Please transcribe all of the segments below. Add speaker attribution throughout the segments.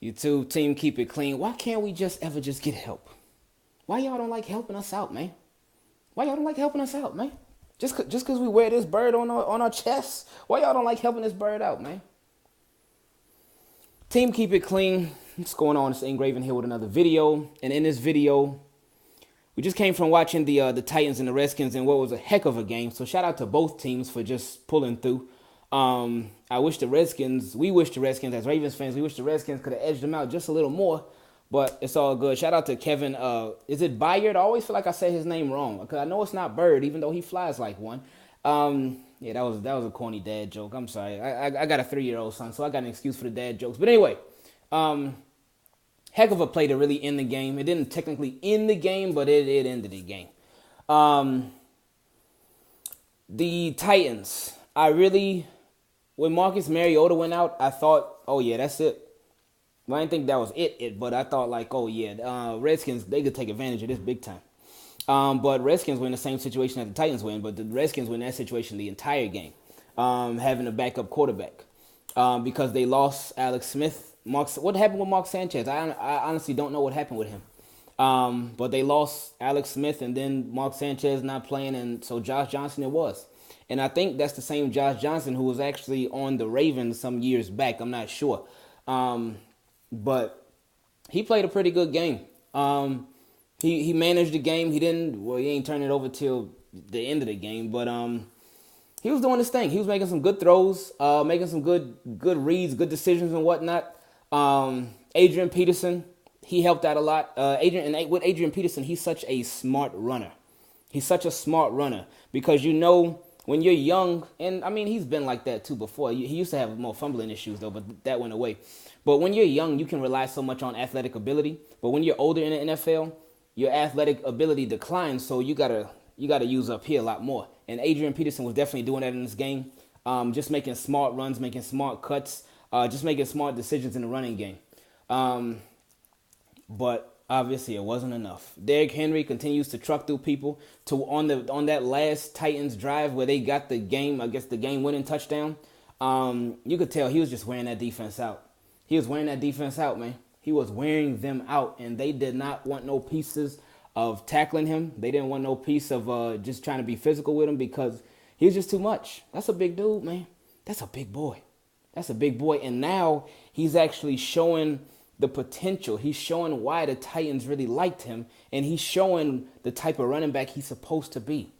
Speaker 1: You two, team, keep it clean. Why can't we just ever just get help? Why y'all don't like helping us out, man? Why y'all don't like helping us out, man? Just cause we wear this bird on our chest. Why y'all don't like helping this bird out, man? Team, keep it clean. What's going on? It's Engraven here with another video. And in this video, we just came from watching the Titans and the Redskins in what was a heck of a game. So shout out to both teams for just pulling through. We wish the Redskins, as Ravens fans, we wish the Redskins could have edged them out just a little more. But it's all good. Shout out to Kevin. Is it Byard? I always feel like I say his name wrong because I know it's not Bird, even though he flies like one. Yeah, that was a corny dad joke. I'm sorry. I got a 3-year-old son, so I got an excuse for the dad jokes. But anyway, heck of a play to really end the game. It didn't technically end the game, but it ended the game. The Titans. When Marcus Mariota went out, I thought, oh yeah, that's it. Well, I didn't think that was but I thought like, oh yeah, Redskins, they could take advantage of this big time. But Redskins were in the same situation that the Titans were in, but the Redskins were in that situation the entire game, having a backup quarterback, because they lost Alex Smith. What happened with Mark Sanchez? I honestly don't know what happened with him. But they lost Alex Smith, and then Mark Sanchez not playing, and so Josh Johnson it was. And I think that's the same Josh Johnson who was actually on the Ravens some years back. I'm not sure. But he played a pretty good game. He managed the game. He ain't turn it over till the end of the game, but he was doing his thing. He was making some good throws, making some good reads, good decisions and whatnot. Adrian Peterson, he helped out a lot. With Adrian Peterson, he's such a smart runner. He's such a smart runner because when you're young, and I mean, he's been like that too before. He used to have more fumbling issues though, but that went away. But when you're young, you can rely so much on athletic ability. But when you're older in the NFL, your athletic ability declines, so you gotta use up here a lot more. And Adrian Peterson was definitely doing that in this game, just making smart runs, making smart cuts, just making smart decisions in the running game. But obviously, it wasn't enough. Derrick Henry continues to truck through people on that last Titans drive where they got the game-winning touchdown. You could tell he was just wearing that defense out. He was wearing that defense out, man. He was wearing them out, and they did not want no pieces of tackling him. They didn't want no piece of just trying to be physical with him because he was just too much. That's a big dude, man. That's a big boy. That's a big boy, and now he's actually showing the potential. He's showing why the Titans really liked him, and he's showing the type of running back he's supposed to be.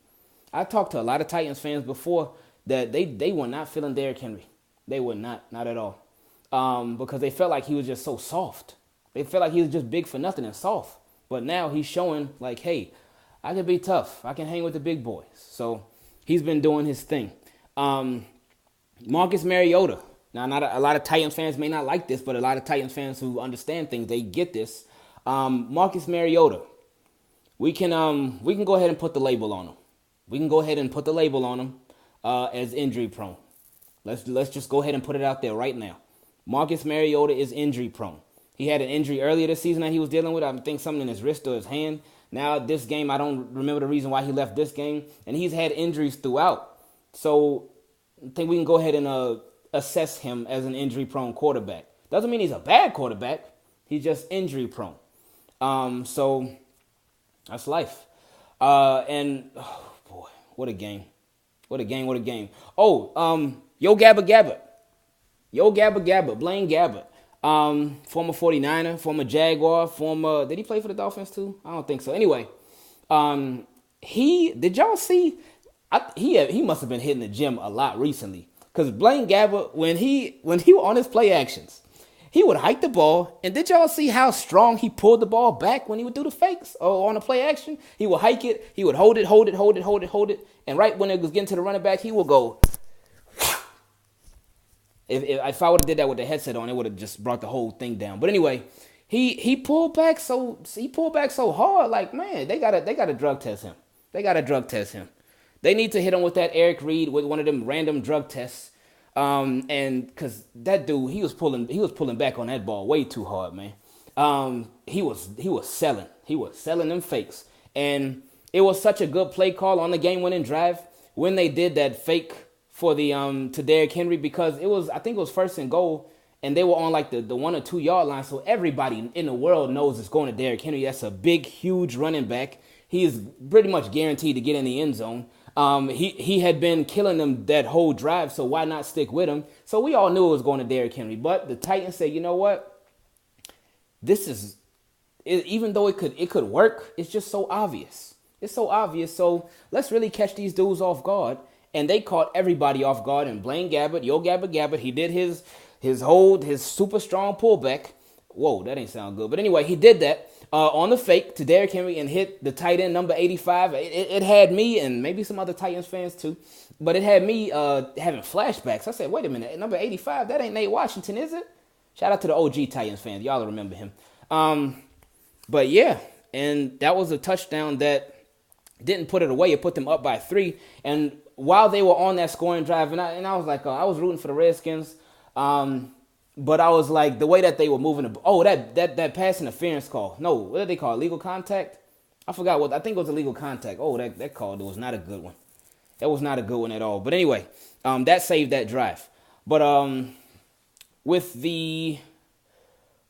Speaker 1: I talked to a lot of Titans fans before that they were not feeling Derrick Henry. They were not at all. Because they felt like he was just so soft. They felt like he was just big for nothing and soft. But now he's showing like, hey, I can be tough. I can hang with the big boys. So he's been doing his thing. Marcus Mariota. Now, not a lot of Titans fans may not like this, but a lot of Titans fans who understand things, they get this. Marcus Mariota. We can go ahead and put the label on him. We can go ahead and put the label on him as injury prone. Let's just go ahead and put it out there right now. Marcus Mariota is injury prone. He had an injury earlier this season that he was dealing with. I think something in his wrist or his hand. Now this game, I don't remember the reason why he left this game. And he's had injuries throughout. So I think we can go ahead and assess him as an injury prone quarterback. Doesn't mean he's a bad quarterback. He's just injury prone. So that's life. And oh boy, what a game. What a game. Oh, Yo Gabba Gabba, Blaine Gabbert, former 49er, former Jaguar, did he play for the Dolphins too? I don't think so. Anyway, did y'all see, he must have been hitting the gym a lot recently, because Blaine Gabbert, when he was on his play actions, he would hike the ball, and did y'all see how strong he pulled the ball back when he would do the fakes or on the play action? He would hike it, he would hold it, and right when it was getting to the running back, he would go. If I would have did that with the headset on, it would have just brought the whole thing down. But anyway, he pulled back so hard, like, man, they gotta drug test him. They need to hit him with that Eric Reed with one of them random drug tests. And because that dude, he was pulling back on that ball way too hard, man. He was selling them fakes, and it was such a good play call on the game-winning drive when they did that fake for the to Derrick Henry, because I think it was first and goal, and they were on like the 1 or 2 yard line. So everybody in the world knows it's going to Derrick Henry. That's a big, huge running back. He is pretty much guaranteed to get in the end zone. He had been killing them that whole drive, so why not stick with him? So we all knew it was going to Derrick Henry. But the Titans said, you know what? This is, even though it could work, it's just so obvious. It's so obvious. So let's really catch these dudes off guard. And they caught everybody off guard. And Blaine Gabbert, Gabbert, he did his super strong pullback. Whoa, that ain't sound good. But anyway, he did that on the fake to Derrick Henry and hit the tight end number 85. It had me, and maybe some other Titans fans too, but it had me having flashbacks. I said, wait a minute, number 85, that ain't Nate Washington, is it? Shout out to the OG Titans fans. Y'all remember him. But yeah, and that was a touchdown that didn't put it away. It put them up by 3. And while they were on that scoring drive, and I was like, I was rooting for the Redskins. But I was like, the way that they were moving, that pass interference call. No, what did they call it? Legal contact? I forgot what. I think it was a legal contact. Oh, that call was not a good one. That was not a good one at all. But anyway, that saved that drive. But with the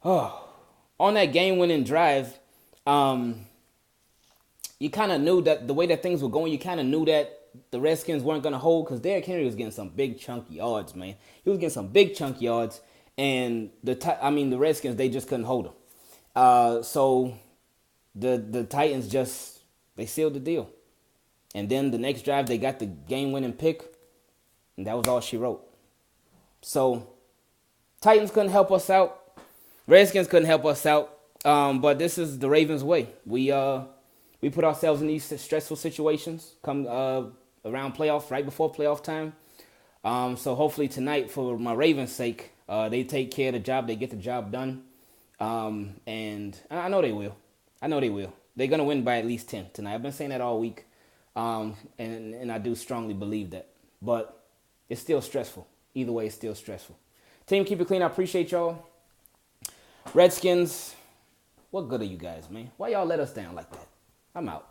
Speaker 1: on that game-winning drive, you kind of knew that the way that things were going, you kind of knew that the Redskins weren't going to hold, because Derrick Henry was getting some big chunky yards, man. He was getting some big chunky yards. And the Redskins, they just couldn't hold them. So the Titans they sealed the deal. And then the next drive, they got the game-winning pick, and that was all she wrote. So Titans couldn't help us out. Redskins couldn't help us out. But this is the Ravens' way. We put ourselves in these stressful situations come around right before playoff time. So hopefully tonight, for my Ravens' sake, they take care of the job. They get the job done. And I know they will. They're going to win by at least 10 tonight. I've been saying that all week. And I do strongly believe that. But it's still stressful. Either way, it's still stressful. Team, keep it clean. I appreciate y'all. Redskins, what good are you guys, man? Why y'all let us down like that? I'm out.